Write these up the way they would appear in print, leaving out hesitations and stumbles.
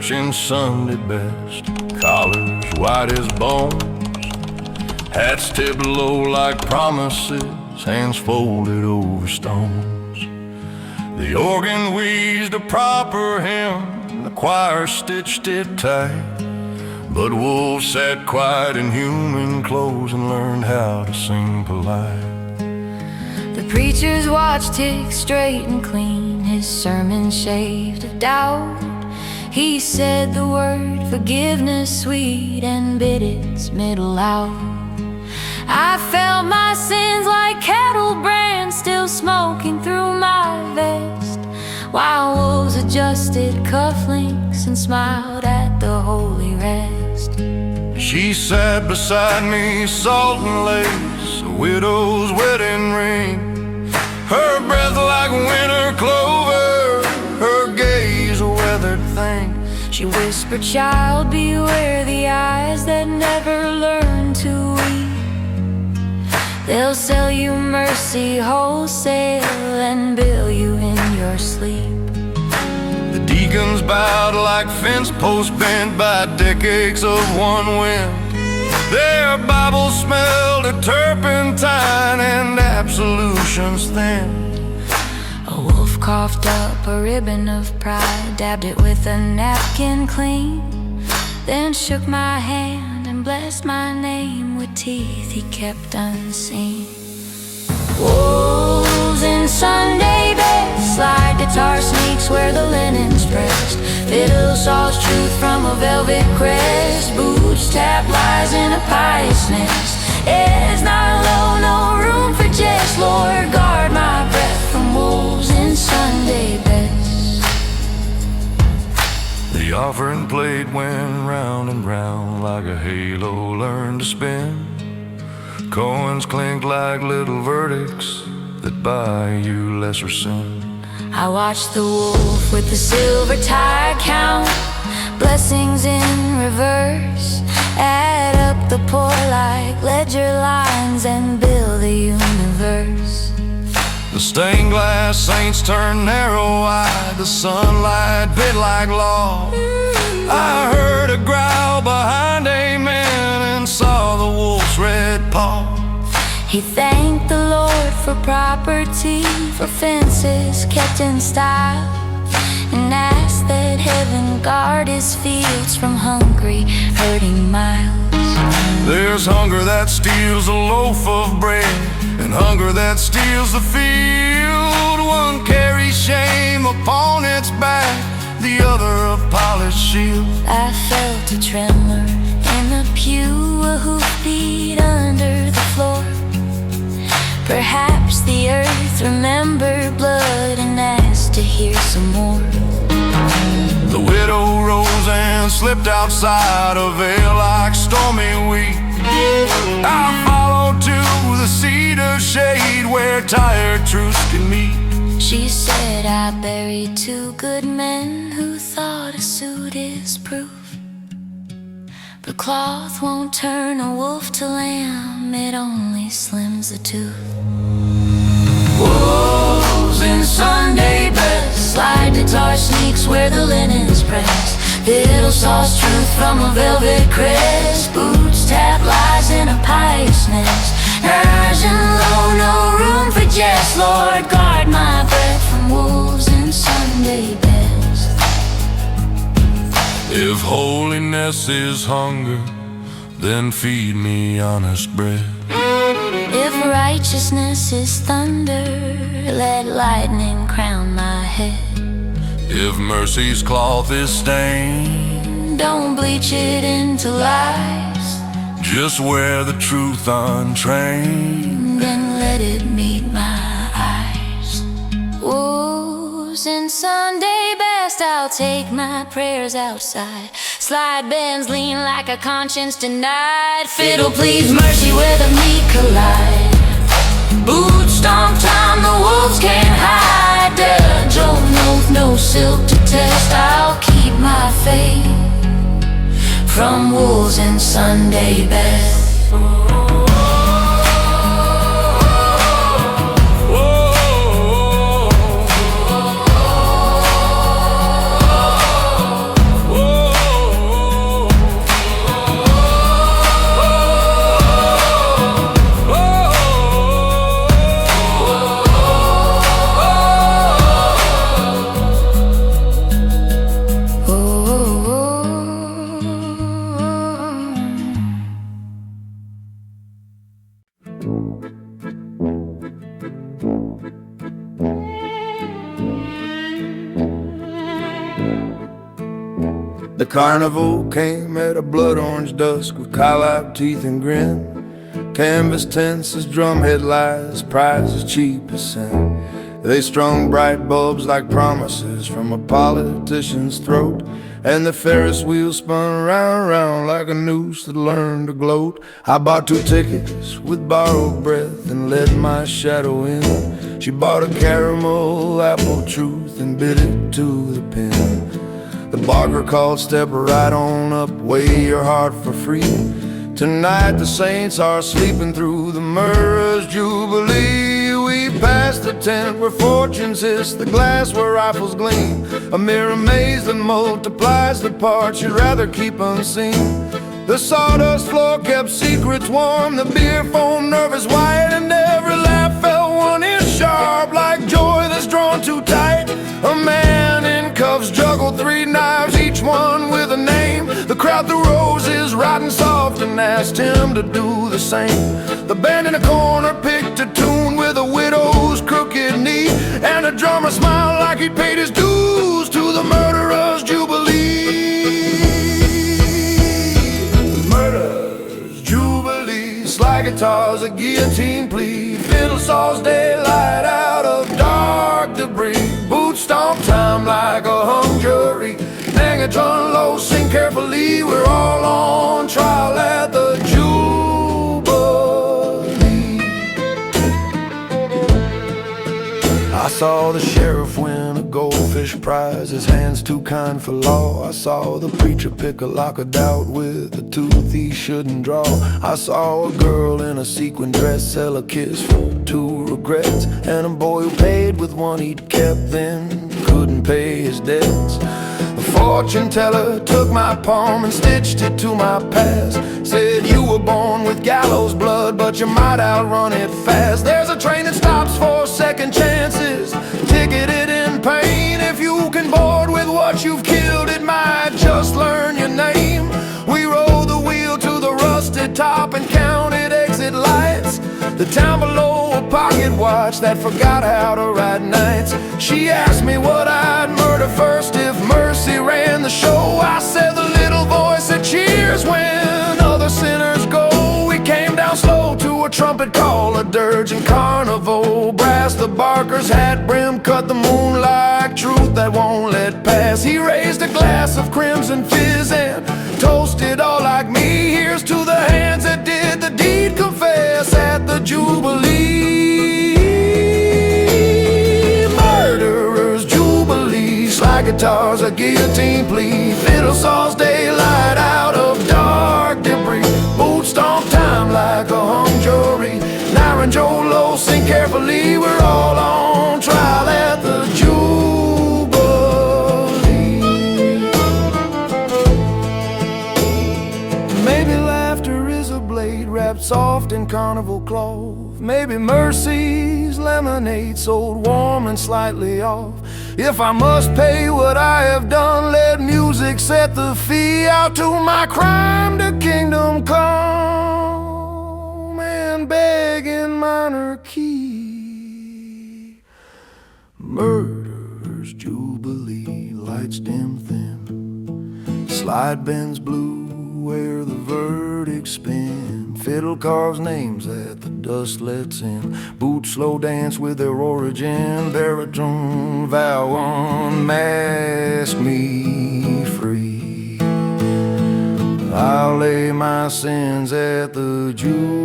church in Sunday best, collars white as bones, hats tipped low like promises, hands folded over stones. The organ wheezed a proper hymn, the choir stitched it tight, but Wolf sat quiet in human clothes and learned how to sing polite. The preacher's watch ticked straight and clean, his sermon shaved of doubt. He said the word forgiveness sweet and bit its middle out. I felt my sins like cattle brands still smoking through my vest, while wolves adjusted cufflinks and smiled at the holy rest. She sat beside me, salt and lace, a widow's wedding ring, her breath like winter clover, her gaze a weathered thing. She whispered, child, beware the eyes that never learn to weep. They'll sell you mercy wholesale and bill you in your sleep. The deacons bowed like fence posts bent by decades of one wind. Their Bibles smelled of turpentine and absolutions thin. A wolf coughed up a ribbon of pride, dabbed it with a napkin clean, then shook my hand and blessed my name with teeth he kept unseen. Wolves in Sunday best, slide guitar sneaks where the linen's pressed, fiddle saws truth from a velvet crest, boots tap lies in a pious nest. It's not low, no room for jest, Lord, guard my breath from wolves in Sunday best. The offering plate went round and round like a halo learned to spin. Coins clinked like little verdicts that buy you lesser sin. I watched the wolf with the silver tie count blessings in reverse, add up the poor like ledger lines and build the universe. The stained glass saints turned narrow-eyed, the sunlight bit like law. I heard a growl behind amen and saw the wolf's red paw. He thanked the Lord for property, for fences kept in style, and asked that heaven guard his fields from hungry, hurting miles. There's hunger that steals a loaf of bread, and hunger that steals the field. One carries shame upon its back, the other a polished shield. I felt a tremor in the pew, a hoofbeat under the floor. Perhaps the earth remembered blood and asked to hear some more. The widow rose and slipped outside, a veil like stormy wheat. I followed to the cedar shade where tired truths can meet. She said, I buried two good men who thought a suit is proof, but cloth won't turn a wolf to lamb, it only slims the tooth. Wolves in Sunday best, slide guitar sneaks where the linen's pressed, fiddle saws truth from a velvet crest, boots tap lies in a pious nest. Rising low, no room for jest, Lord, guard my breath from wolves in Sunday best. If holiness is hunger, then feed me honest bread. If righteousness is thunder, let lightning crown my head. If mercy's cloth is stained, don't bleach it into lies, just wear the truth untrained, then let it meet my eyes. Wolves in Sunday best, I'll take my prayers outside, slide bends lean like a conscience denied, fiddle pleads mercy where the meek collide, boot stomp time the wolves can't hide, Joan oath no silk to test, I'll keep my faith from wolves in Sunday best. carnival came at a blood orange dusk with cowlap teeth and grin. Canvas tents as drumhead lies, prizes cheap as sin. They strung bright bulbs like promises from a politician's throat, and the Ferris wheel spun round and round like a noose that learned to gloat. I bought 2 tickets with borrowed breath and let my shadow in. She bought a caramel apple truth and bit it to the pin. The barker called, step right on up, weigh your heart for free. Tonight the saints are sleeping through the murderer's jubilee. We passed the tent where fortunes hiss, the glass where rifles gleam, a mirror maze that multiplies the parts you'd rather keep unseen. The sawdust floor kept secrets warm, the beer foam nervous white, and every laugh felt 1 inch sharp like joy that's drawn too tight. A man in cuffs juggled 3 knives, each one with a name. The crowd threw roses, riding soft, and asked him to do the same. The band in the corner picked a tune with a widow's crooked knee, and a drummer smiled like he'd paid his dues to the murderer's jubilee. Murderer's jubilee, slide guitars, a guillotine plea, fiddle saws daylight out of dark debris. Boots stomp time like a hung jury, Megatron low, sing carefully. We're all on trial at the Jubilee. I saw the sheriff win a goldfish prize, his hands too kind for law. I saw the preacher pick a lock of doubt with a tooth he shouldn't draw. I saw a girl in a sequin dress sell a kiss for 2 regrets, and a boy who paid with 1 he'd kept then couldn't pay his debts. The fortune teller took my palm and stitched it to my past. Said you were born with gallows blood, but you might outrun it fast. There's a train that stops for second chances, ticketed in pain. If you can board with what you've killed, it might just learn your name. We rolled the wheel to the rusted top and counted exit lights. The town below, a pocket watch that forgot how to ride nights. She asked me what I'd murder first if mercy ran the show. I said the little voice that cheers when other sinners go. We came down slow to a trumpet call, a dirge and carnival brass. The barker's hat brim cut the moon like truth that won't let pass. He raised a glass of crimson fizz and toasted all like me. Here's to the hands that did the deed, confess at the Jubilee. Murderer's jubilee, slide guitars, a guillotine plea, fiddle saws daylight out of dark debris. Boot stomp time like a hung jury, Nair and Joe Low, sing carefully. We're all on trial at the Jubilee. Maybe laughter is a blade wrapped soft in carnival cloth. Maybe mercy's lemonade sold warm and slightly off. If I must pay what I have done, let music set the fee. Out to my crime to kingdom come and beg in minor key. Murderer's jubilee, lights dim thin, slide bends blue where the verdicts spin. Fiddle carves names that the dust lets in. Boots slow dance with their origin. Baritone vow unmask me free. I'll lay my sins at the Jubilee.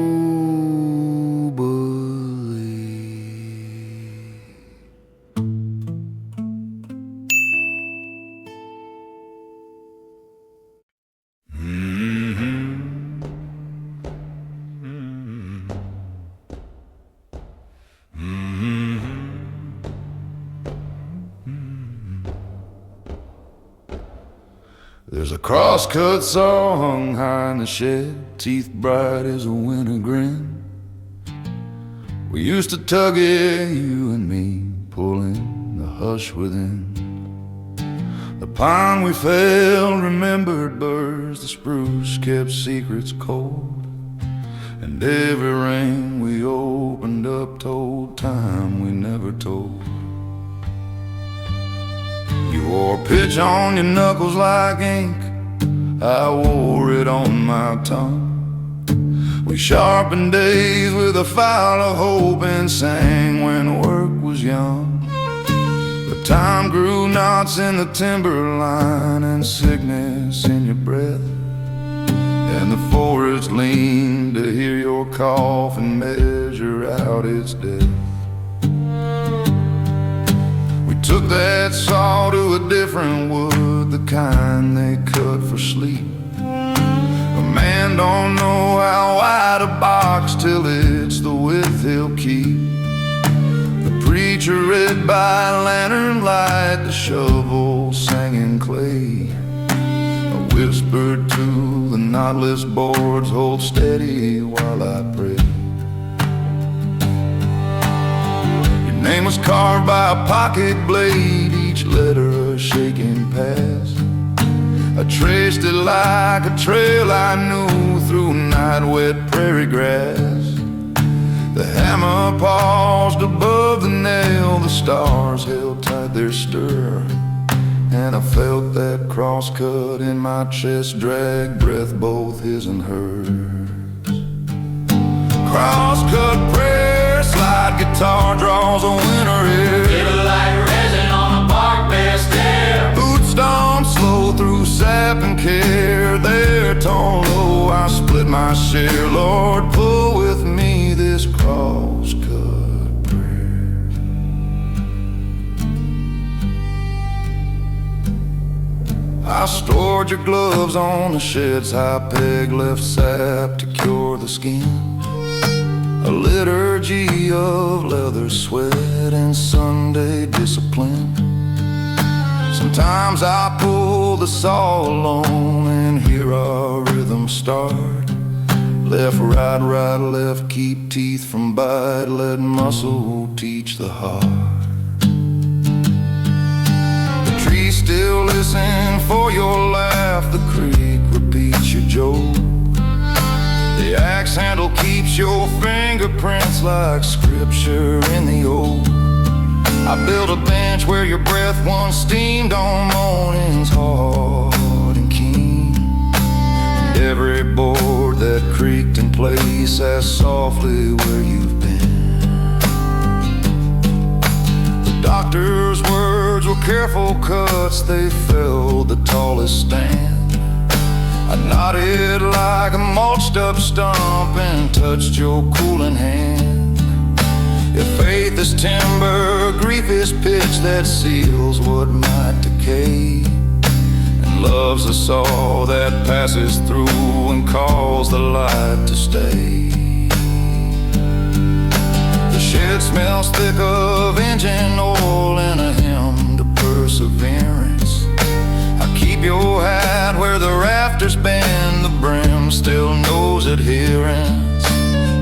There's a crosscut saw hung high in the shed, teeth bright as a winter grin. We used to tug it, you and me, pulling the hush within. The pine we felled remembered birds, the spruce kept secrets cold, and every rain we opened up told time we never told. You wore pitch on your knuckles like ink, I wore it on my tongue. We sharpened days with a file of hope and sang when work was young. But time grew knots in the timberline and sickness in your breath, and the forest leaned to hear your cough and measure out its depth. We took that saw to a different wood, the kind they cut for sleep. A man don't know how wide a box till it's the width he'll keep. The preacher read by lantern light, the shovel sang in clay. I whispered to the knotless boards, hold steady while I pray. Your name was carved by a pocket blade, each letter a shaking past. I traced it like a trail I knew through night-wet prairie grass. The hammer paused above the nail, the stars held tight their stir, and I felt that crosscut in my chest drag breath, both his and hers. Crosscut prayer, slide guitar draws a winter air. Feel like resin on a bark bare stair. Boot stomp slow through sap and care. There torn low, I split my share. Lord, pull with me this crosscut prayer. I stored your gloves on the shed's high peg, left sap to cure the skin. A liturgy of leather, sweat, and Sunday discipline. Sometimes I pull the saw alone and hear our rhythm start. Left, right, right, left, keep teeth from bite. Let muscle teach the heart. The trees still listen for your laugh. The creek repeats your joke. The axe handle keeps your fingerprints like scripture in the oak. I built a bench where your breath once steamed on mornings hard and keen. And every board that creaked in place asked softly where you've been. The doctor's words were careful cuts, they felled the tallest stand. I nodded like a mulched up stump and touched your cooling hand. If faith is timber, grief is pitch that seals what might decay, and love's a saw that passes through and calls the light to stay. The shed smells thick of engine oil and a hymn to perseverance. I keep your hat where the rafters bend, the brim still knows adherence.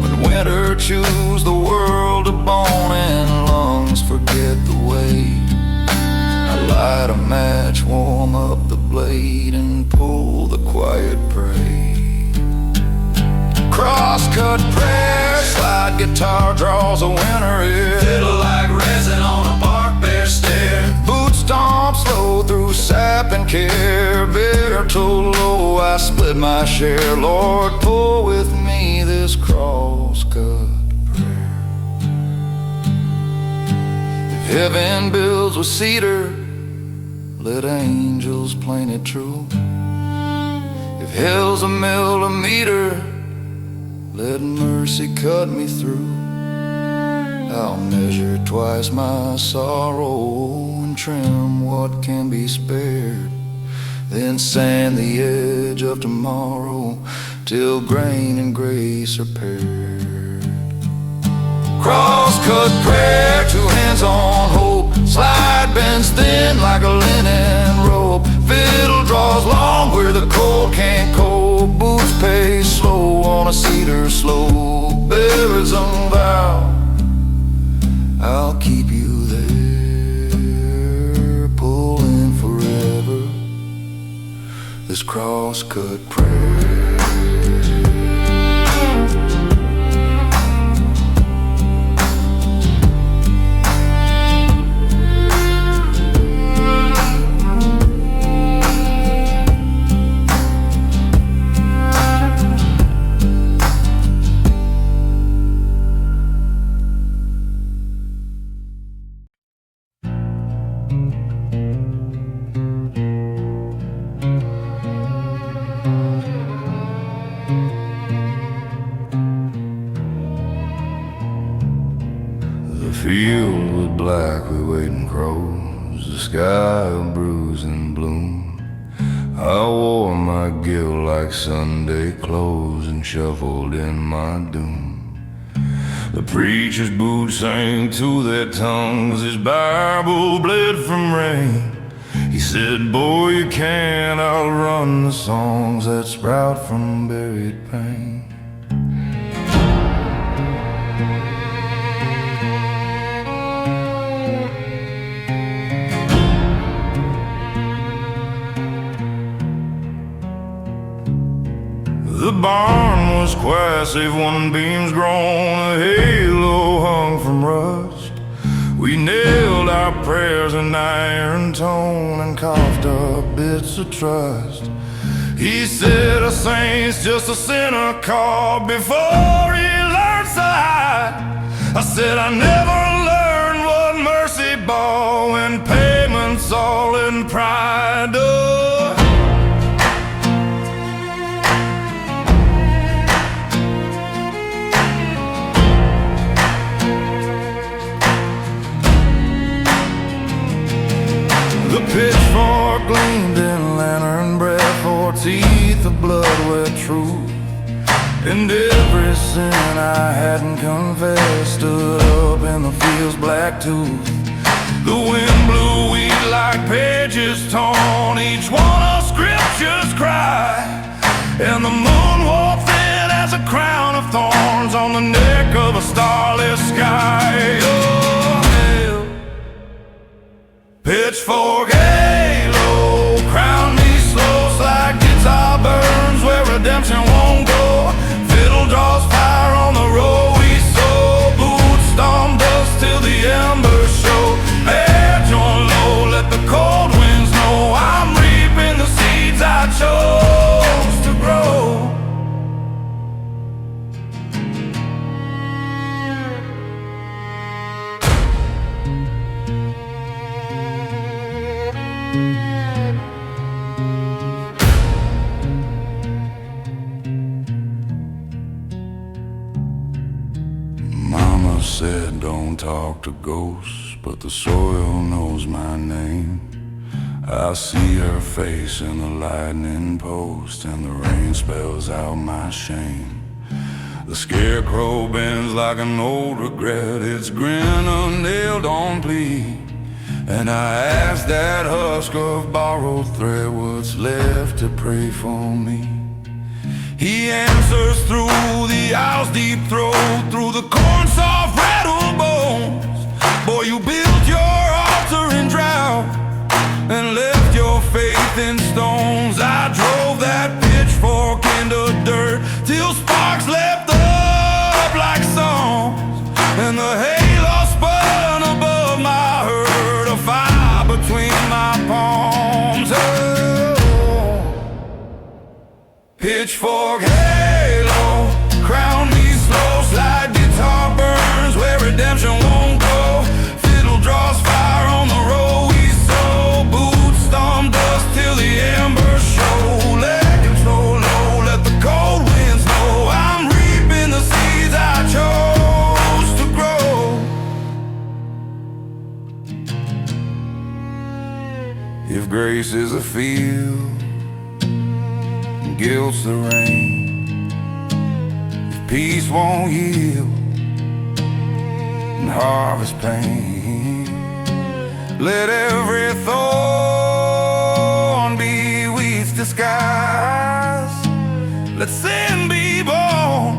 When winter chews the world to bone and lungs forget the weight, I light a match, warm up the blade, and pull the quiet pray. Crosscut prayer, slide guitar draws a winter air. Fiddle like resin on a bark bare stair. Boot stomp slow through sap and care. Bare toe low, I split my share. Lord, pull with me this crosscut prayer. If heaven builds with cedar, let angels plane it true. If hell's a millimeter, let mercy cut me through. I'll measure twice my sorrow and trim what can be spared, then sand the edge of tomorrow till grain and grace are paired. Crosscut prayer, two hands on hope. Slide bends thin like a linen rope. Fiddle draws long where the cold can't cope. Boots pace slow on a cedar slope. There is a vow, I'll keep you there, pulling forever this crosscut prayer. sky of bruise and bloom. I wore my guilt like Sunday clothes and shuffled in my doom. The preacher's boots sang to their tongues, his Bible bled from rain. He said, boy, you can't outrun the songs that sprout from buried pain. The barn was quiet save one beam's grown, a halo hung from rust. We nailed our prayers in iron tone and coughed up bits of trust. He said a saint's just a sinner called before he learns to hide. I said I never learned what mercy bought when payment's all in pride. Oh. The pitchfork gleamed in lantern breath, for teeth of blood were true. And every sin I hadn't confessed stood up in the field's black tooth. The wind blew wheat like pages torn, each one a scripture's cry. And the moon wore thin as a crown of thorns on the neck of a starlit sky. Oh, hell. Pitchfork Halo, crown me slow, slide guitar burns where redemption won't go. Fiddle draws fire on the road we sow, boots storm dust till the embers show. Edge on low, let the cold winds know I'm reaping the seeds I chose to grow. Mama said don't talk to ghosts, but the soil knows my name. I see her face in the lightning post, and the rain spells out my shame. The scarecrow bends like an old regret, its grin a nailed-on plea. And I ask that husk of borrowed thread what's left to pray for me. He answers through the owl's deep throat, through the corn soft rattled bones. Boy, you built your altar in drought and left your faith in stones. I drove that pitchfork into dirt till sparks leapt up like songs, and the halo spun above my herd, a fire between my palms. Oh. Pitchfork Halo, crown me slow, slide guitar burns where redemption won't go. Fiddle draws fire on the road we sow, boots storm dust till the embers show. Let him slow low, let the cold winds know I'm reaping the seeds I chose to grow. If grace is a field, guilt's the rain. If peace won't yield and harvest pain, let every thorn be weeds disguised. Let sin be born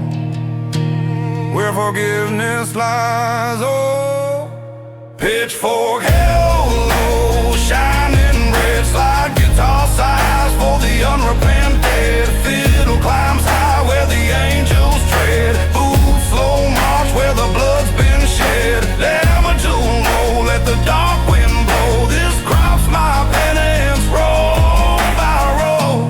where forgiveness lies. Oh, pitchfork halo, shining red, slide guitar sighs for the unrepentant. Fiddle climbs high where the angels tread, boots slow march where the blood's been shed. Damage low, let the dark wind blow. This crop's my penance, roll by roll.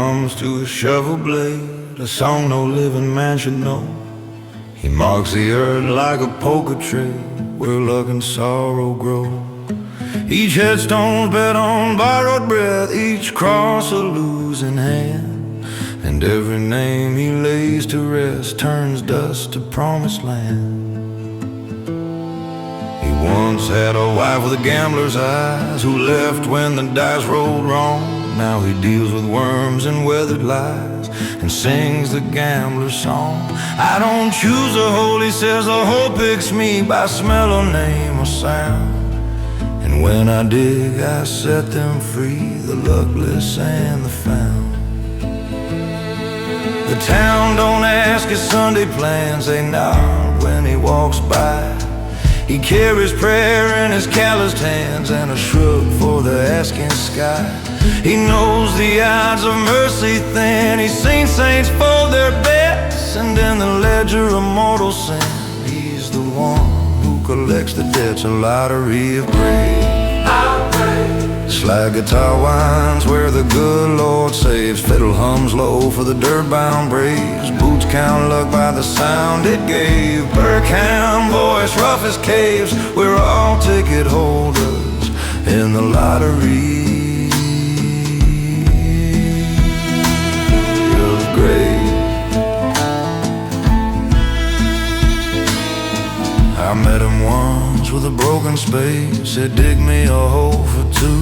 hums to a shovel blade, a song no living man should know. He marks the earth like a poker trail where luck and sorrow grow. Each headstone's bet on borrowed breath, each cross a losing hand, and every name he lays to rest turns dust to promised land. He once had a wife with a gambler's eyes who left when the dice rolled wrong. Now he deals with worms and weathered lies and sings the gambler's song. I don't choose a hole, he says, the hole picks me by smell or name or sound. And when I dig, I set them free, the luckless and the found. The town don't ask his Sunday plans, they nod when he walks by. He carries prayer in his calloused hands and a shrug for the asking sky. He knows the odds of mercy thin, he's seen saints fold their bets, and in the ledger of mortal sin, he's the one who collects the debts, a lottery of grace. Slide guitar whines where the good Lord saves, fiddle hums low for the dirt-bound braves. Boots count luck by the sound it gave, Burkhound voice rough as caves. We're all ticket holders in the lottery of grace. I met him once with a broken spade, said dig me a hole for two.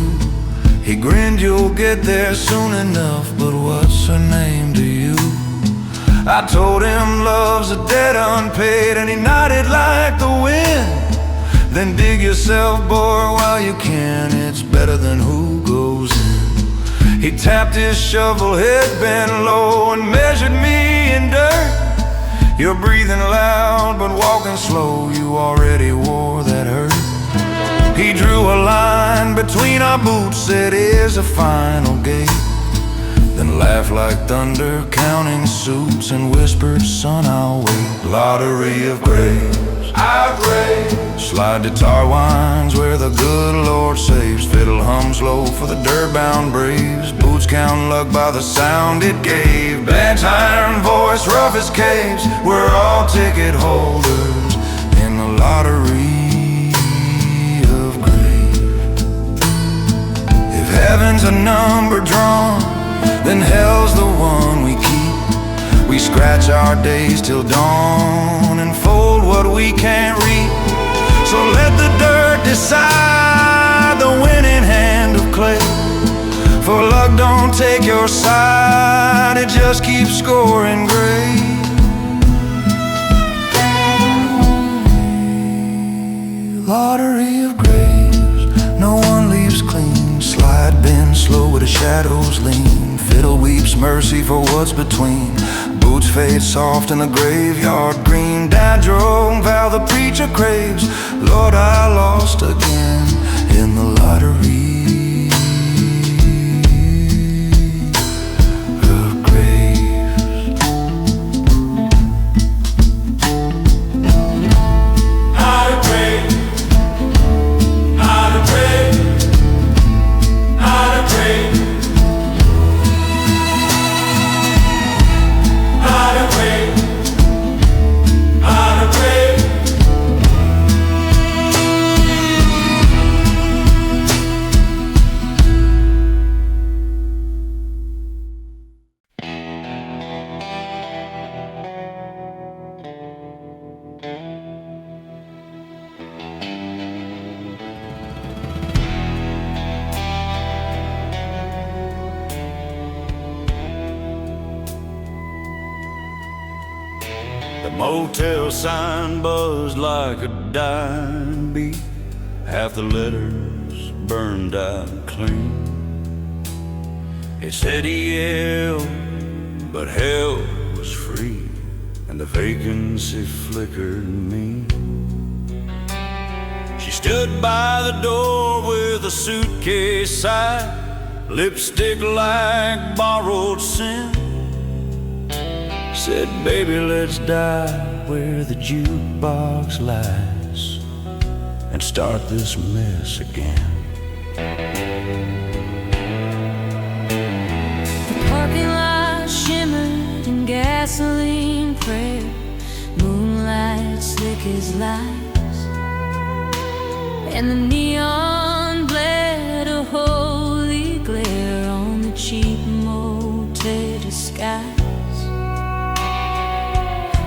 He grinned, you'll get there soon enough, but what's her name to you? I told him love's a debt unpaid, and he nodded like the wind. Then dig yourself, boy, while you can, it's better than who goes in. He tapped his shovel, head bent low, and measured me in dirt. You're breathing loud, but walking slow, you already wore that hurt. He drew a line between our boots, said here's a final gate. Then laughed like thunder, counting suits, and whispered, son, I'll wait. Lottery of graves, outrage. Slide guitar whines where the good Lord saves, fiddle hums low for the dirt-bound braves. Boots count luck by the sound it gave, Blanche iron voice rough as caves. We're all ticket holders in the lottery. Heaven's a number drawn, then hell's the one we keep. We scratch our days till dawn and fold what we can't reap. So let the dirt decide the winning hand of clay, for luck don't take your side, it just keeps scoring gray. Lottery of graves, no one leaves clean. Slide bend slow where the shadows lean, fiddle weeps mercy for what's between. Boots fade soft in the graveyard green, dad drove vow the preacher craves. Lord, I lost again in the lottery of graves. How to pray, how to pray, how to pray, how to pray, how to pray. The motel sign buzzed like a dying beat, half the letters burned out clean. It said EL, but hell was free, and the vacancy flickered me. She stood by the door with a suitcase side, lipstick like borrowed sin. Said, baby, let's die where the jukebox lies and start this mess again. Parking lot prayer, moonlight slick as lies, and the neon bled a holy glare on the cheap motel disguise.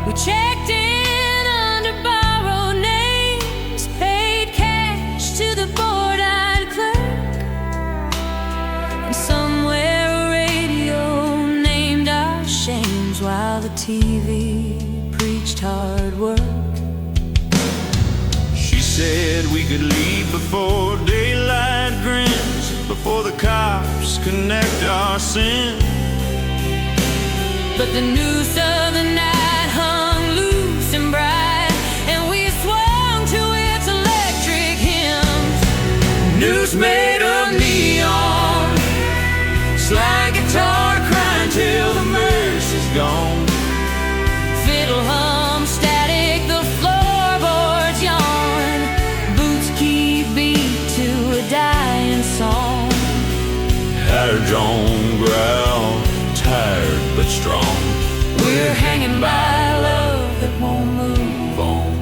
We checked in under borrowed names, paid cash to the bored-eyed clerk, and somewhere a radio named our shames while the TV preached hard work. She said we could leave before daylight grins, before the cops connect our sin. But the noose of the night hung loose and bright, and we swung to its electric hymns. Noose made of neon, slide guitar crying till the mercy's gone. Fiddle hum static, the floorboards yawn. Boots keep beat to a dying song. Hired John growl, tired but strong. We're hanging by love that won't move on.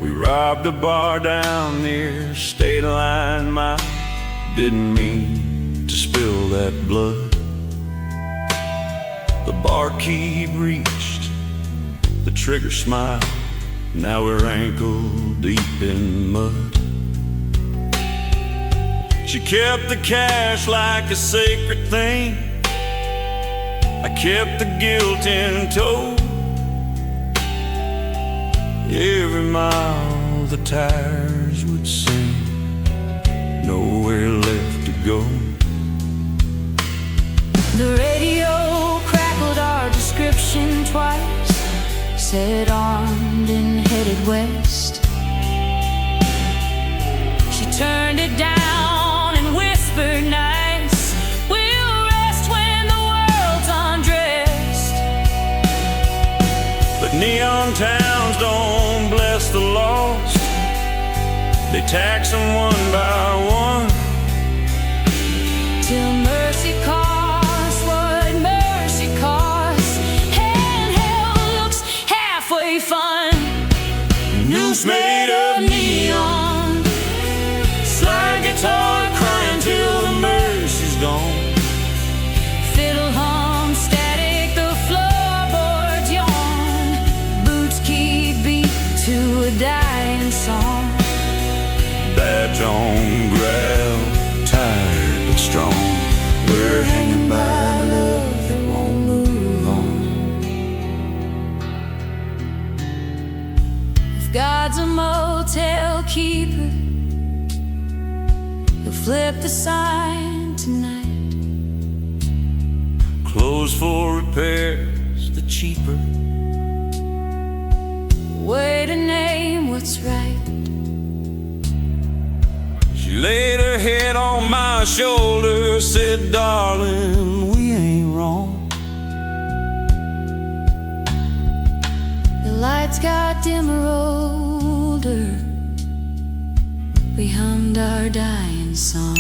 We robbed a bar down near State Line Mile. Didn't mean to spill that blood. The barkeep reached, the trigger smiled. Now we're ankle deep in mud. She kept the cash like a sacred thing. I kept the guilt in tow. Every mile the tires would sing, nowhere left to go. The radio crackled our description twice, said armed and headed west. She turned it down and whispered nice, we'll rest when the world's undressed. But neon towns don't bless the lost. They tax them one by one, till mercy costs what mercy costs, and hell looks halfway fun. Noose made of neon, slide guitar crying till the mercy's gone. Fiddle hum static, the floorboards yawn. Boots keep beat to a dying song. Badge on growl, tired but strong. We're hanging by love that won't move on. If God's a motel keeper, he'll flip the sign tonight. Clothes for repairs, the cheaper. Way to name what's right. She laid her head on my shoulder, said, darling, we ain't wrong. The lights got dimmer older, we hummed our dying song.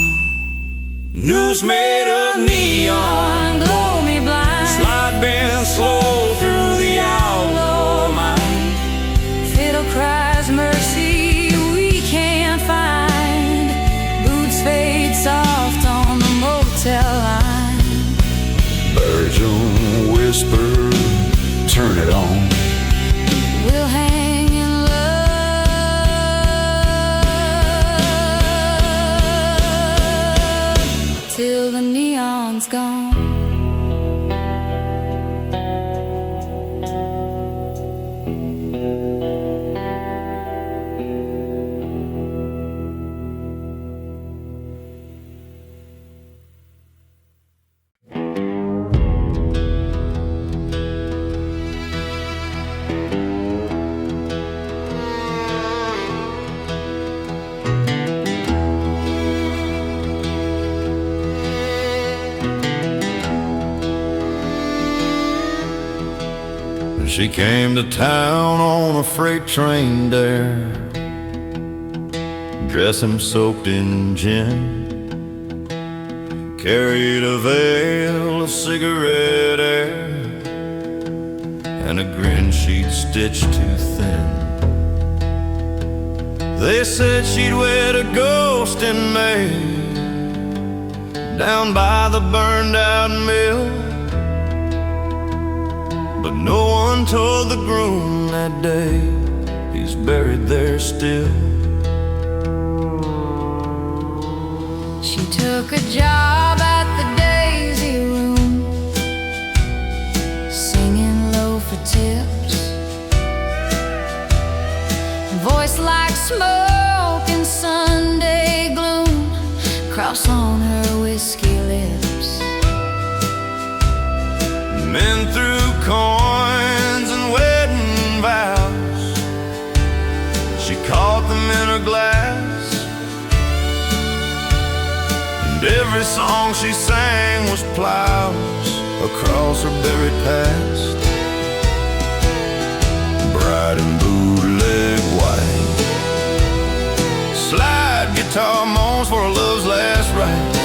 Noose made of neon, Blow me blind, slide bend slow through the outlaw mind. fiddle cries mercy we can't find. Boots fade soft on the motel line. Birds will whisper, turn it on. We'll hang in love till the neon's gone. She came to town on a freight train there, dressing soaked in gin. carried a veil of cigarette air and a grin she'd stitched too thin. They said she'd wed a ghost in May down by the burned out mill, but no one told the groom that day he's buried there still. She took a job at the Daisy Room, singing low for tips, voice like smoke in Sunday gloom, cross on her whiskey lips. Men threw coins and wedding vows, she caught them in her glass, and every song she sang was plows across her buried past. Bride in bootleg white, slide guitar moans for a love's last rites,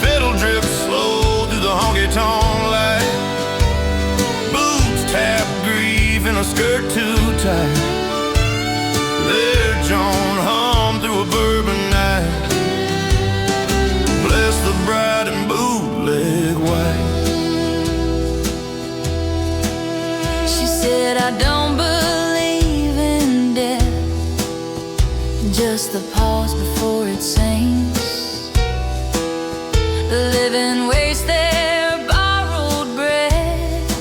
fiddle drips slow through the honky-tonk light, boots tap grief in a skirt too tight, their Joan hum through a bourbon night. Bless the bride in bootleg white. She said, I don't believe in death, just the pause before it sings. The living waste their borrowed breath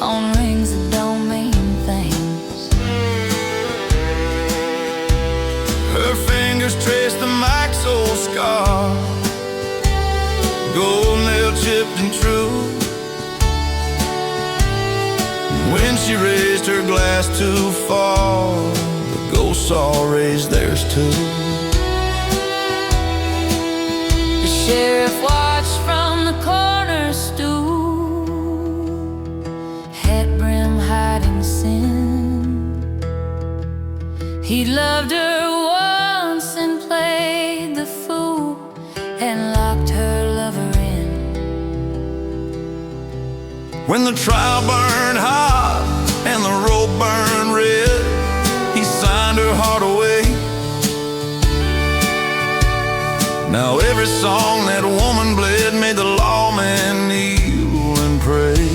on rings that don't mean things. Her fingers trace the mic's old scar, gold nail chipped and true. When she raised her glass too far, the ghosts all raised theirs too. The sheriff watched from the corner stool, hat brim hiding sin. He loved her once and played the fool and locked her lover in. When the trial burned hot and the rope burned red, he signed her heart away. Now every song that woman bled made the lawman kneel and pray.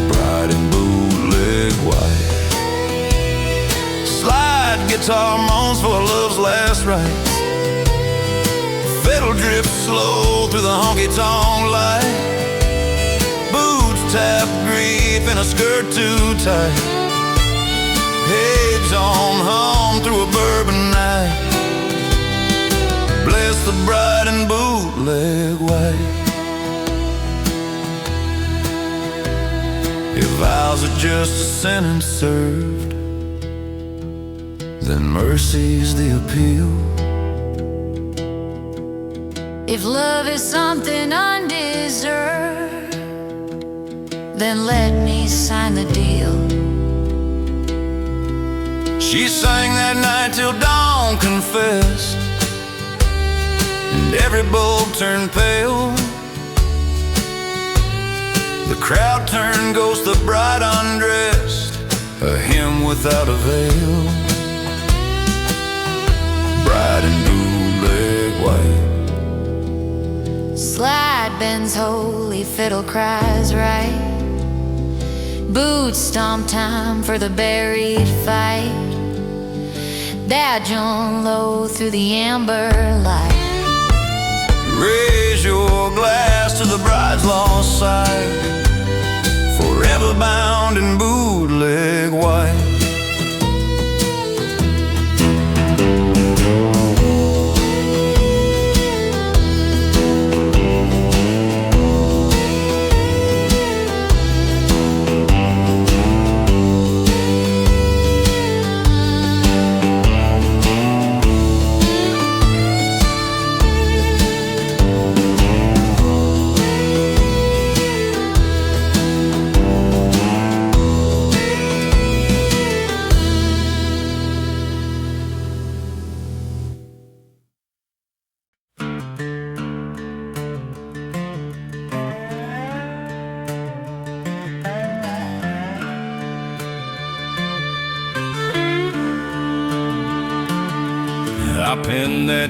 Bride in bootleg white, slide guitar moans for love's last rites, fiddle drips slow through the honky-tonk light, boots tap grief in a skirt too tight, heads on hum through a bourbon night. Bless the bride in bootleg white. If vows are just a sentence served, then mercy's the appeal. If love is something undeserved, then let me sign the deal. She sang that night till dawn confessed, and every bulb turned pale. The crowd turned ghost, the bride undressed, a hymn without a veil. Bride in bootleg white, Slide bends holy, fiddle cries right, boots stomp time for the buried fight. Dad John low through the amber light. raise your glass to the bride's lost sight, forever bound in bootleg white.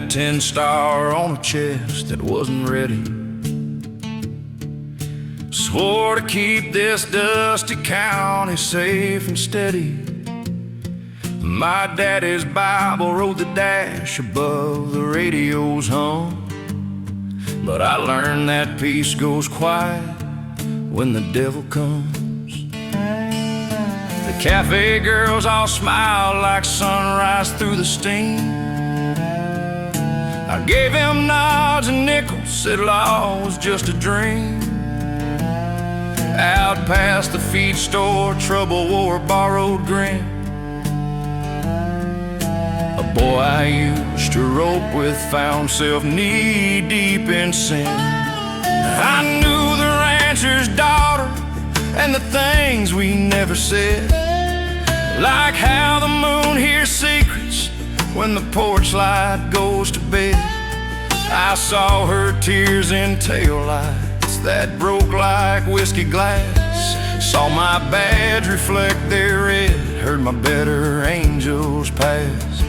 that 10-star on a chest that wasn't ready. Swore to keep this dusty county safe and steady. My daddy's Bible rode the dash above the radio's hum. But I learned that peace goes quiet when the devil comes. The cafe girls all smiled like sunrise through the steam. I gave him nods and nickels, said law was just a dream. Out past the feed store, trouble wore a borrowed grin. A boy I used to rope with found himself knee-deep in sin. I knew the rancher's daughter and the things we never said, like how the moon hears secrets when the porch light goes to bed. I saw her tears in tail lights that broke like whiskey glass. Saw my badge reflect their red, heard my better angels pass.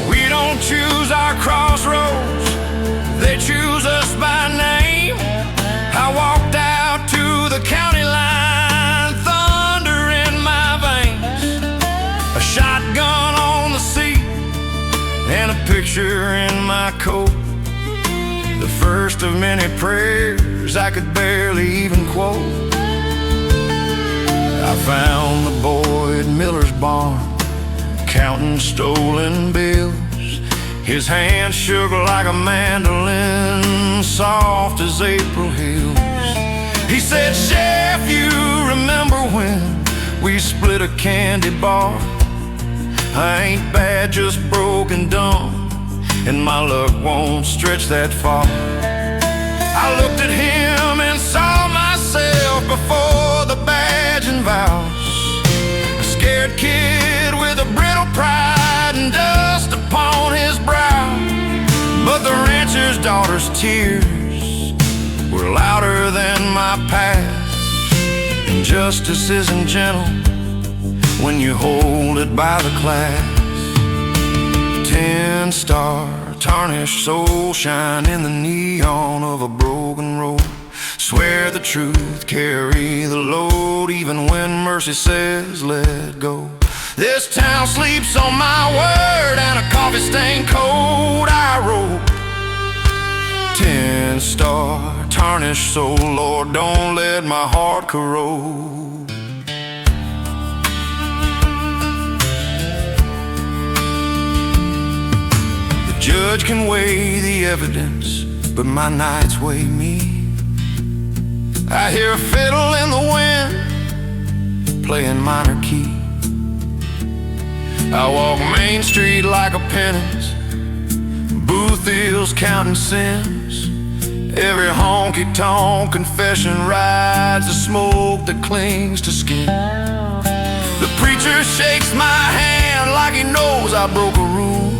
We don't choose our crossroads, they choose us by name. I walked out to the county line, thunder in my veins, a shotgun on the seat and a picture in my coat. The first of many prayers I could barely even quote. I found the boy at Miller's barn, counting stolen bills. His hand shook like a mandolin, soft as April hills. He said, Chef, you remember when we split a candy bar? I ain't bad, just broke and dumb, and my luck won't stretch that far. I looked at him and saw myself before the badge and vows. A scared kid with a brittle pride and dust upon his brow. But the rancher's daughter's tears were louder than my past. And justice isn't gentle when you hold it by the clasp. 10-star tarnished soul shine in the neon of a broken road. Swear the truth, carry the load, even when mercy says let go. This town sleeps on my word and a coffee-stained code I wrote. 10-star tarnished soul, Lord, don't let my heart corrode. The judge can weigh the evidence, but my nights weigh me. I hear a fiddle in the wind, playing minor key. I walk Main Street like a penance, booth hills counting sins. Every honky-tonk confession rides the smoke that clings to skin. The preacher shakes my hand like he knows I broke a rule.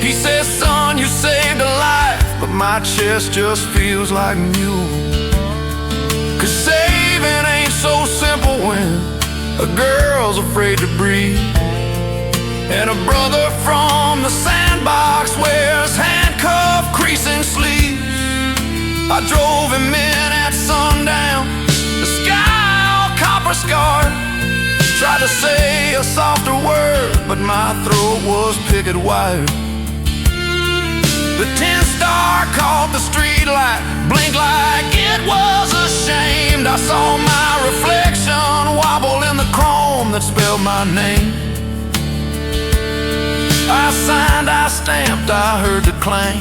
He says, son, you saved a life, but my chest just feels like mule. 'Cause saving ain't so simple when a girl's afraid to breathe, and a brother from the sandbox wears handcuffed creasing sleeves. I drove him in at sundown, the sky all copper scarred. Tried to say a softer word, but my throat was picket wire. The 10-star caught the street light, blinked like it was ashamed. I saw my reflection wobble in the chrome that spelled my name. I signed, I stamped, I heard the clang,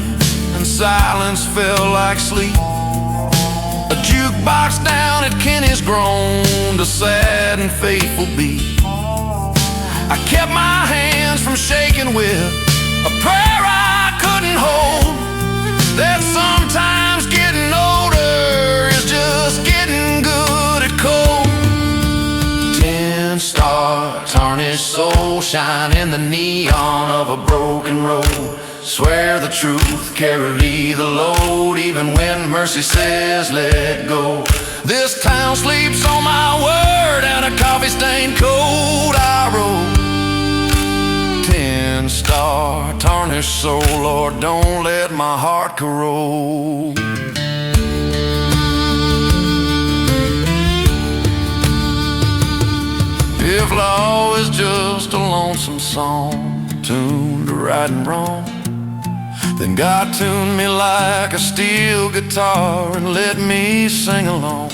and silence fell like sleep. A jukebox down at Kenny's groaned a sad and faithful beat. I kept my hands from shaking with a prayer I couldn't hold, that sometimes getting older is just getting good at cold. 10-star tarnished soul shine in the neon of a broken road. Swear the truth, carry the load, even when mercy says let go. This town sleeps on my word and a coffee-stained code I wrote. 10-star tarnished soul, Lord, don't let my heart corrode. If law is just a lonesome song tuned to right and wrong, then God tuned me like a steel guitar and let me sing along.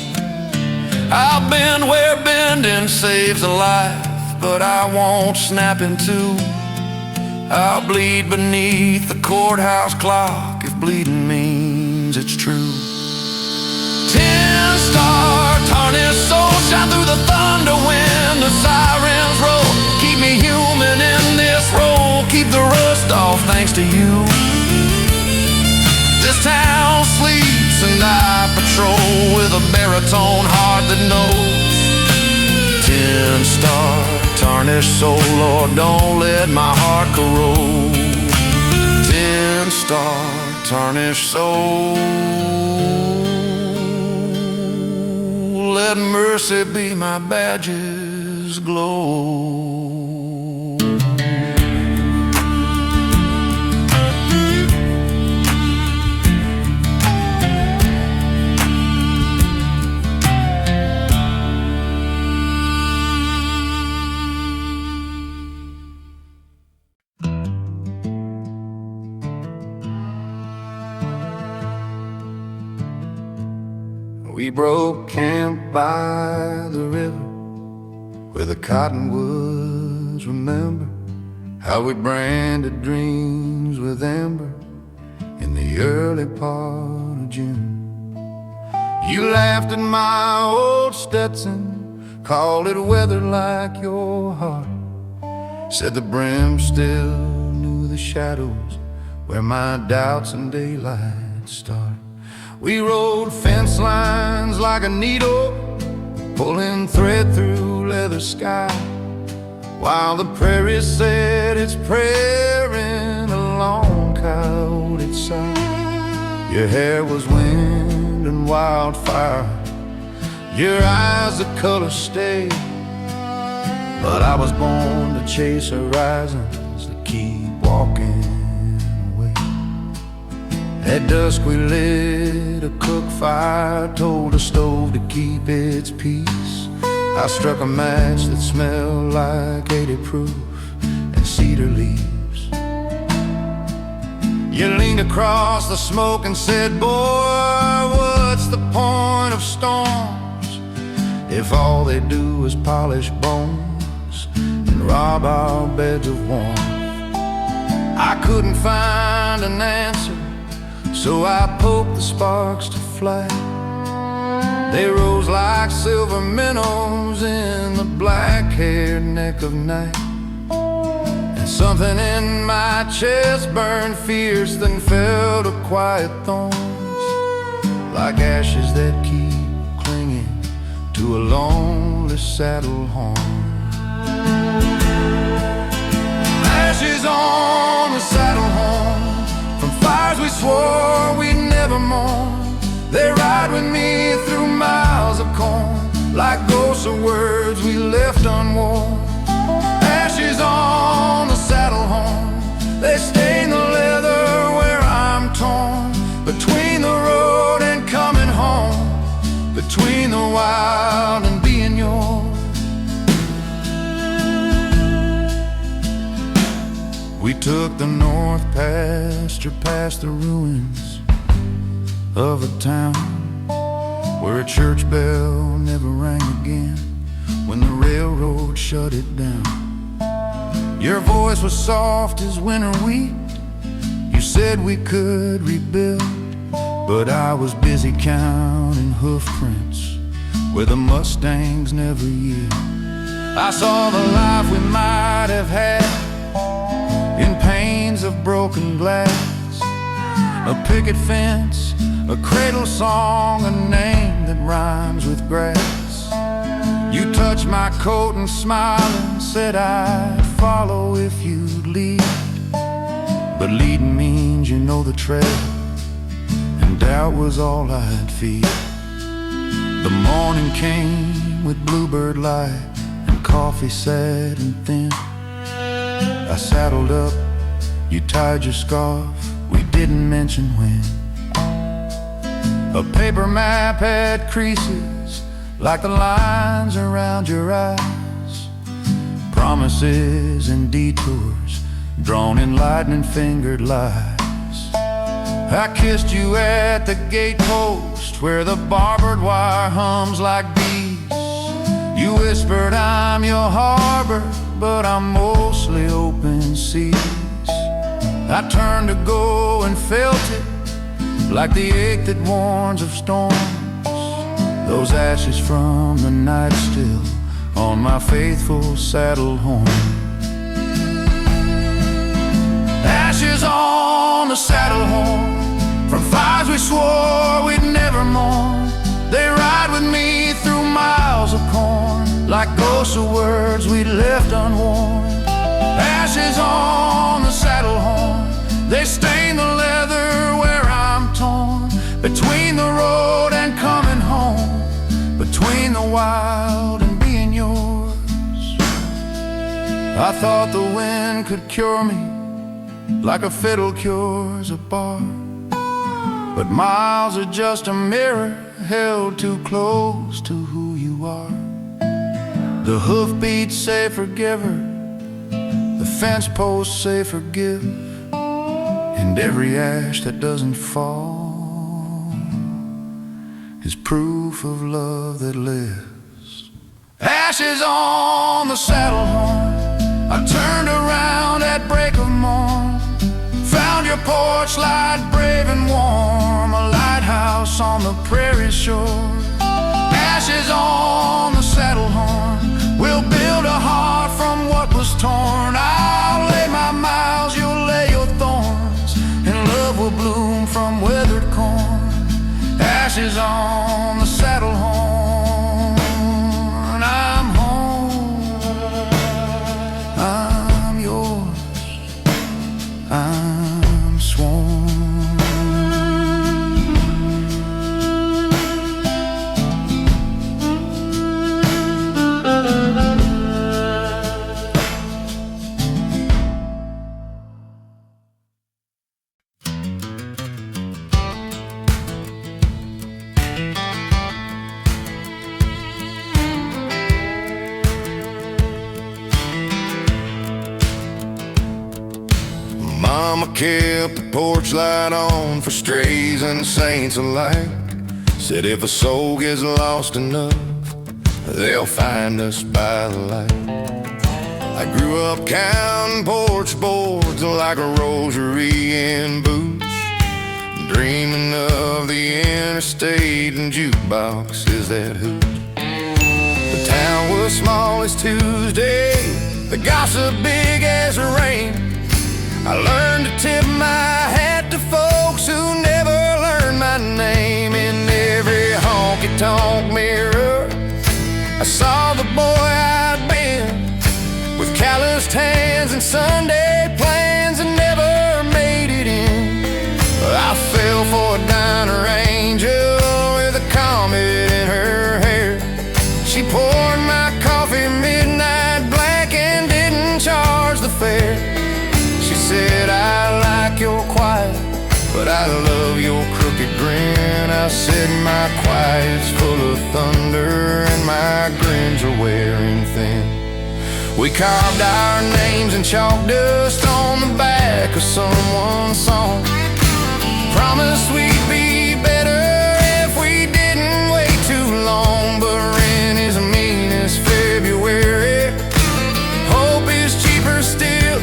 I've been where bending saves a life, but I won't snap in two. I'll bleed beneath the courthouse clock if bleeding means it's true. 10-star tarnished soul, shine through the thunder when the sirens roll. Keep me human in this role, keep the rust off thanks to you. This town sleeps and I patrol with a baritone heart that knows. 10-star tarnished soul, Lord, don't let my heart corrode. 10-star tarnished soul, let mercy be my badge's glow. We broke camp by the river where the cottonwoods remember how we branded dreams with amber in the early part of June. You laughed at my old Stetson, called it weather like your heart, said the brim still knew the shadows where my doubts and daylight start. We rode fence lines like a needle, pulling thread through leather sky, while the prairie said its prayer in a long coyote sigh. Your hair was wind and wildfire, your eyes the color stayed, but I was born to chase horizons that keep walking. At dusk we lit a cook fire, told the stove to keep its peace. I struck a match that smelled like 80 proof and cedar leaves. You leaned across the smoke and said, boy, what's the point of storms if all they do is polish bones and rob our beds of warmth? I couldn't find an answer, so I poked the sparks to flight. They rose like silver minnows in the black-haired neck of night. And something in my chest burned fierce, then fell to quiet thorns, like ashes that keep clinging to a lonely Saddlehorn. Ashes on the Saddlehorn, from fires we swore we'd never mourn. They ride with me through miles of corn, like ghosts of words we left unworn. Ashes on the Saddlehorn, they stain the leather where I'm torn, between the road and coming home, between the wild and being yours. We took the north pasture past the ruins of a town where a church bell never rang again when the railroad shut it down. Your voice was soft as winter wheat. You said we could rebuild, but I was busy counting hoof prints where the Mustangs never yield. I saw the life we might have had in panes of broken glass, a picket fence, a cradle song, a name that rhymes with grass. You touched my coat and smiled and said I'd follow if you'd lead, but leading means you know the trail, and doubt was all I'd feed. The morning came with bluebird light and coffee sad and thin, I saddled up, you tied your scarf, we didn't mention when. A paper map had creases like the lines around your eyes. Promises and detours drawn in lightning-fingered lies. I kissed you at the gatepost where the barbed wire hums like bees. You whispered I'm your harbor, but I'm mostly open seas. I turned to go and felt it like the ache that warns of storms. Those ashes from the night still on my faithful Saddlehorn. Ashes on the Saddlehorn from fires we swore we'd never mourn. They ride with me through miles of corn like ghosts of words we'd left unworn. Ashes on the Saddlehorn, they stain the leather where I'm torn. Between the road and coming home, between the wild and being yours. I thought the wind could cure me like a fiddle cures a bar, but miles are just a mirror held too close to who you are. The hoofbeats say forgive her, the fence posts say forgive, and every ash that doesn't fall is proof of love that lives. Ashes on the Saddlehorn, I turned around at break of morn, found your porchlight brave and warm, a lighthouse on the prairie shore. Ashes on the Saddlehorn, we'll build a heart from what was torn. I'll lay my miles, you'll lay your thorns, and love will bloom from weathered corn. Ashes on the Saddlehorn, I'm home, I'm yours, I'm sworn. Mama kept the porch light on for strays and saints alike. Said if a soul gets lost enough, they'll find us by the light. I grew up counting porch boards like a rosary in boots, dreaming of the interstate and jukeboxes that hoot. The town was small as Tuesday, the gossip big as the rain. I learned to tip my hat to folks who never learned my name. In every honky-tonk mirror, I saw the boy I'd been, with calloused hands and Sunday plans and never made it in. I fell for a diner angel with a comet in her hair. She poured my coffee midnight black and didn't charge the fare. Said I like your quiet, but I love your crooked grin. I said my quiet's full of thunder and my grins are wearing thin. We carved our names in chalk dust on the back of someone's song. Promised we'd be better if we didn't wait too long, but rent is mean as February. Hope is cheaper still,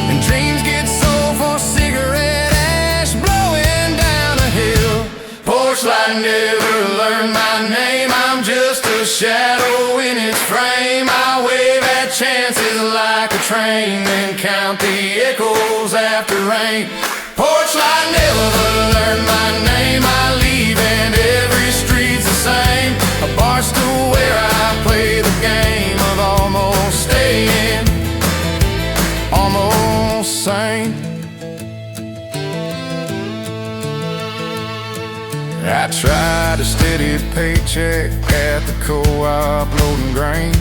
and dreams get sold for cigarette ash blowing down a hill. Porchlight never learned my name, I'm just a shadow in its frame. I wave at chances like a train, then count the echoes after rain. Porchlight never learned my name, I leave and every street's the same. A bar stool where I play the game of almost staying, almost sane. I tried a steady paycheck at the co-op loading grain.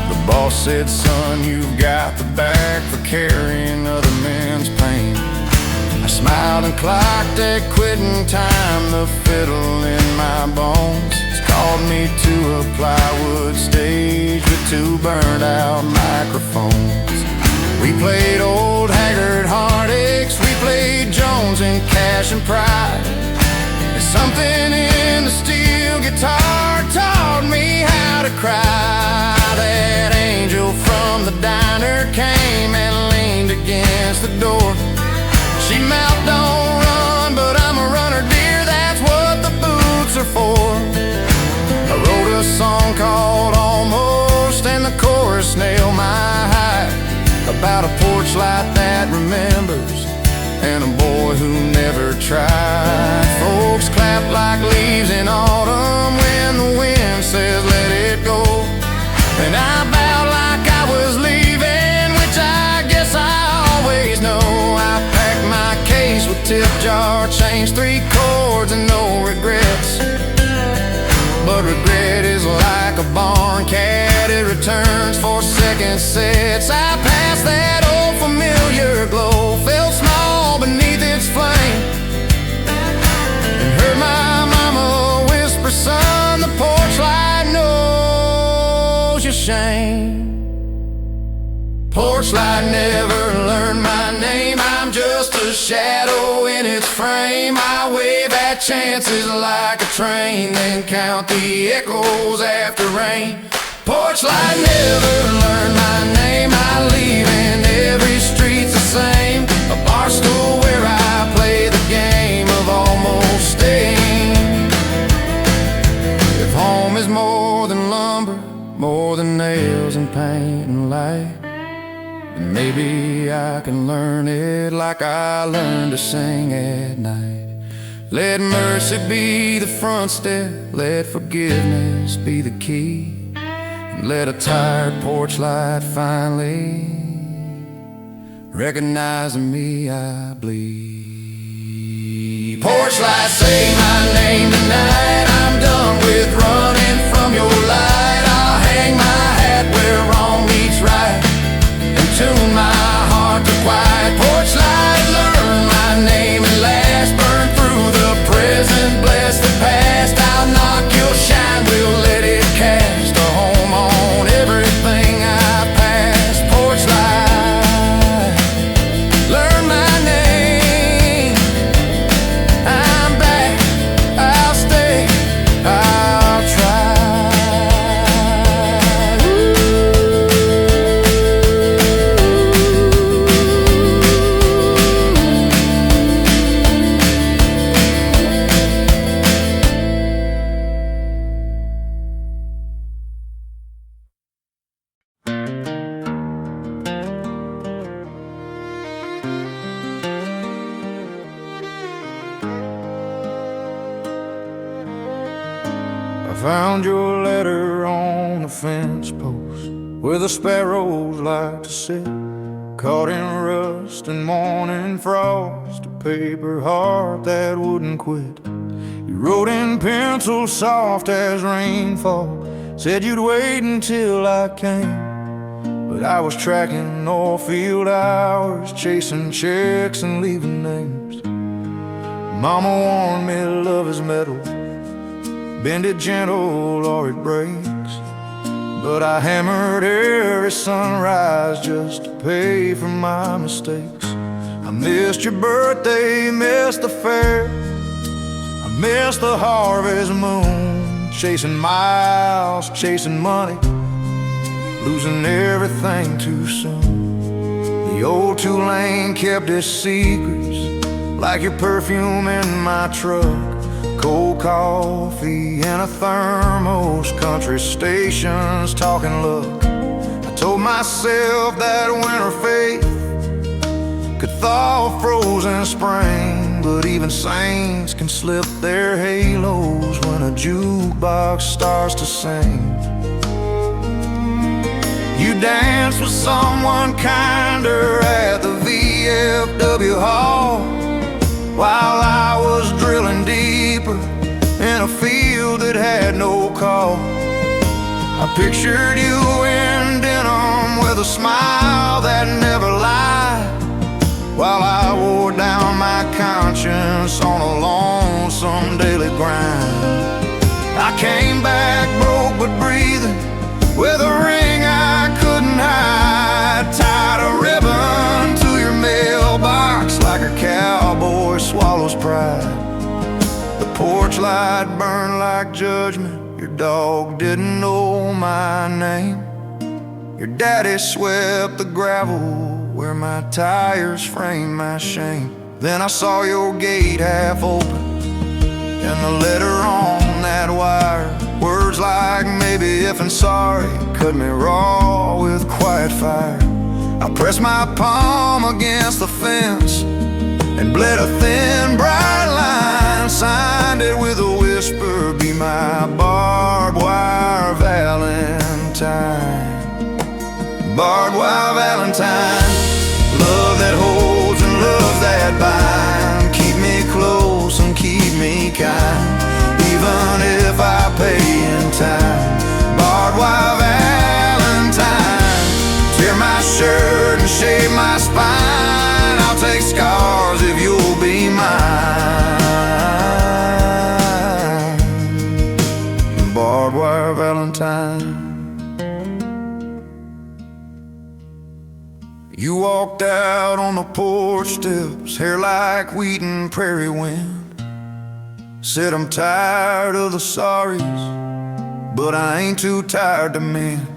The boss said, son, you've got the back for carrying other men's pain. I smiled and clocked at quitting time, the fiddle in my bones. It's called me to a plywood stage with 2 burned out microphones. We played old haggard heartaches, we played Jones and Cash and Pride. There's something in the steel guitar taught me how to cry. That angel from the diner came and leaned against the door. She mouthed, don't run, but I'm a runner, dear, that's what the boots are for. I wrote a song called Almost, and the chorus nailed my height, about a porch light that remembers and a boy who never tried. Folks clap like leaves in autumn when the wind says let it go. And I bowed like I was leaving, which I guess I always know. I packed my case with tip jar change, 3 chords and no regrets. But regret is like a barn cat, it returns for second sets. I passed that old familiar glow, felt small beneath its flame, and heard my mama whisper, son, the porch light knows your shame. Porch light never learned my name, I'm just a shadow in its frame. I wave at chances like a train, then count the echoes after rain. Porch light never learned my name, I leave and every street's the same. A bar stool where I play the game of almost staying. If home is more than lumber, more than nails and paint and light, then maybe I can learn it like I learned to sing at night. Let mercy be the front step, let forgiveness be the key, and let a tired porch light finally recognizing me, I bleed. Porch light, say my name tonight, I'm done with running from your light. I'll hang my hat where wrong meets right, and tune my heart to quiet. Porch light, learn my name at last, burn through the present, bless the past. I'll knock your shine, we'll let it cast a home on everything I've passed. Porch light, learn my name, I'm back, I'll stay, I'll try. I found your letter on a fence post where the sparrows like to sit, caught in rust and morning frost, a paper heart that wouldn't quit. You wrote in pencil soft as rainfall, said you'd wait until I came, but I was tracking oil field hours, chasing checks and leaving names. Mama warned me love is metal, bend it gentle or it breaks, but I hammered every sunrise just to pay for my mistakes. I missed your birthday, missed the fair, I missed the harvest moon, chasing miles, chasing money, losing everything too soon. The old two-lane kept its secrets, like your perfume in my truck, cold coffee in a thermos, country stations talking luck. I told myself that winter faith could thaw frozen spring, but even saints can slip their halos when a jukebox starts to sing. You danced with someone kinder at the VFW hall, while I was drilling deeper in a field that had no call. I I pictured you in denim with a smile that never lied, while I wore down my conscience on a lonesome daily grind. I came back broke but breathing, with a ring I couldn't hide, tied a ribbon to your mailbox like a cowboy swallows pride. The porch light burned like judgment. Your dog didn't know my name. Your daddy swept the gravel where my tires framed my shame. Then I saw your gate half open, and the letter on that wire, words like maybe, if, and sorry, cut me raw with quiet fire. I pressed my palm against the fence and bled a thin bright line, signed it with a whisper, be my barbed wire Valentine. Barbed wire Valentine, love that holds and love that bind. Keep me close and keep me kind, even if I pay in time. Barbed wire Valentine, tear my shirt and shave my spine. I'll take scars if you'll be mine. Barbed wire Valentine. You walked out on the porch steps, hair like wheat and prairie wind. Said I'm tired of the sorries, but I ain't too tired to mend.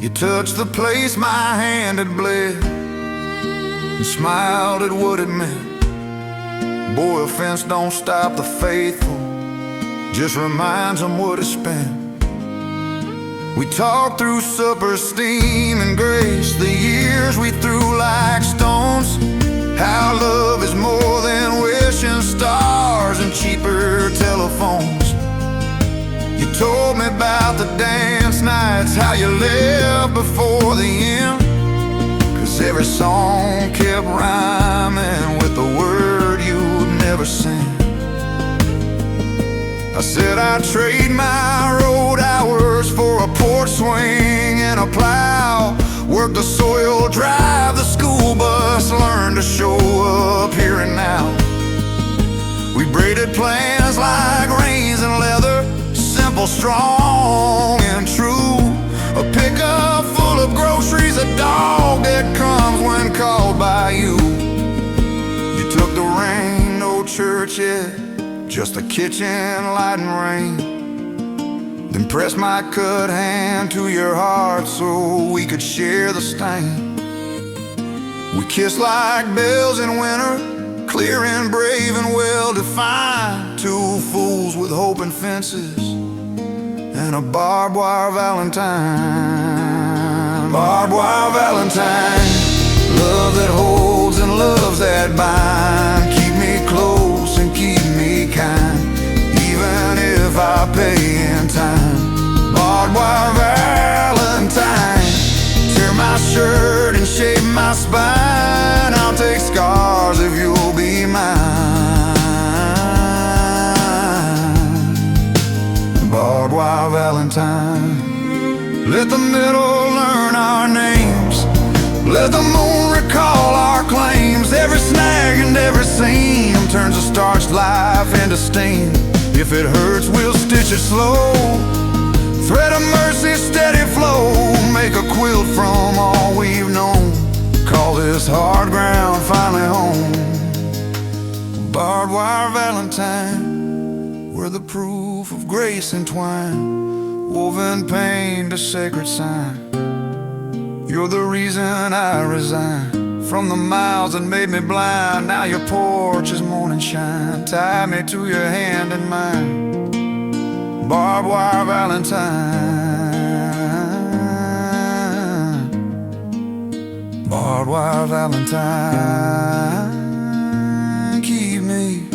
You touched the place my hand had bled and smiled at what it meant. Boy, offense don't stop the faithful, just reminds them what it's spent. We talked through supper, steam, and grace, the years we threw like stones. How love is more than wishing stars and cheaper telephones. You told me about the dance nights, how you lived before the end, 'cause every song kept rhyming with the word you'd never send. I said I'd trade my road hours for a porch swing and a plow, work the soil, drive the school bus, learn to show up here and now. We braided plans like reins and leather, simple, strong, and true. A pickup full of groceries, a dog that comes when called by you. You took the rain, no church yet, just the kitchen light and rain. Then pressed my cut hand to your heart so we could share the stain. We kissed like bells in winter, clear and brave and well-defined. Two fools with open fences and a barbed wire Valentine. Barbed wire Valentine, love that holds and love that bind. Keep me close and keep me kind, even if I pay in time. Barbed wire Valentine, tear my shirt and shave my spine. I'll take scars if you'll be mine. Barbed wire Valentine, let the middle learn our names, let the moon recall our claims. Every snag and every seam turns a starched life into steam. If it hurts, we'll stitch it slow, thread of mercy, steady flow. Make a quilt from all we've known, call this hard ground finally home. Barbed wire Valentine, we're the proof of grace entwined, woven pain to sacred sign. You're the reason I resign from the miles that made me blind. Now your porch is morning shine, tie me to your hand in mine. Barbed wire Valentine, barbed wire Valentine, keep me,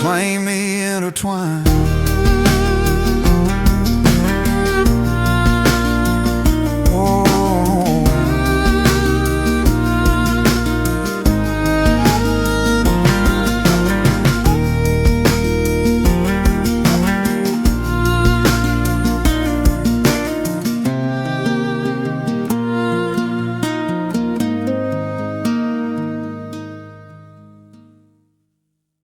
claim me intertwined.